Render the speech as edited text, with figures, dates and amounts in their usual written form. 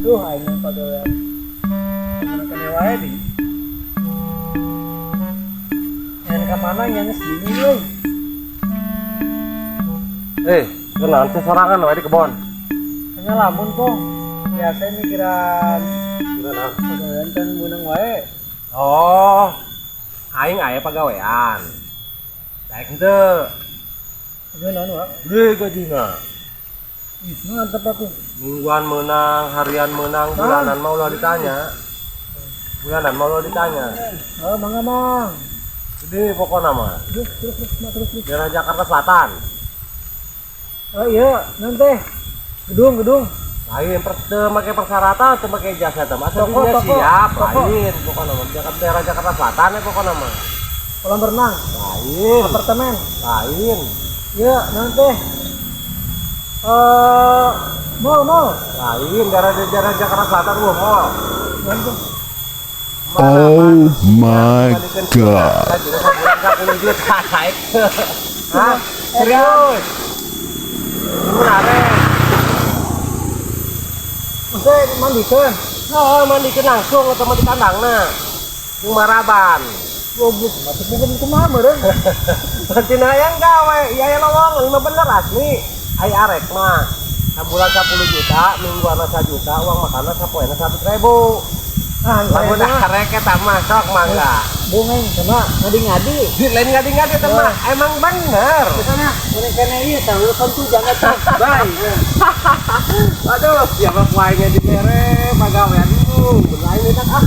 Duh, aing mah pagawean. Kene wae di. Yang ka mana yang segini euy. Kenalan sih sorangan wae di kebon. Hanya lamun kong. Biasa mikiran Gimana? pagawean kan menang wae. Oh, aing aya pagawean. Daek henteu. Geunaun wa? Gede gajina. Ih, mantep aku. Mingguan menang, harian menang, bulanan mau lo ditanya. Bulanan mau lo ditanya. Oh, mangga mang. Gede pokoknya mah. Terus. Daerah Jakarta Selatan. Oh iya, nanti gedung. Lain make persyaratan, teu make jasa teh. Masa Toko, dia toko, siap, toko. lain pokoknya mah. Daerah Jakarta Selatan ya pokoknya mah. Kolam renang, Lain, apartemen. lain. Iya, nanti. Mall. Lain daerah Jakarta Selatan gua mall. Nanti. Oh my God. Kan juga sebulan 10 juta naik. Hah? Serius? Benar. Maksudnya mandikan. Oh, mandikeun langsung atau mah di kandangna. Jeung maraban. Goblok, masuk bukan kumaha meureun. Cenah yang gawe, iya lowongan mah bener asli. Ai arek mah. Sabulan 10 juta, mingguana 1 juta, uang makanna sapoena 100.000. Nah, Lamun arek eta mah sok mangga. bungeng sama ngadi-ngadi. Di lain ngadi-ngadi teh mah emang bener. Sana, ini kene ieu tahu kan tuh jangan bye. Aduh, siapa kuainya di mere pagawean dulu. Lain enak ah.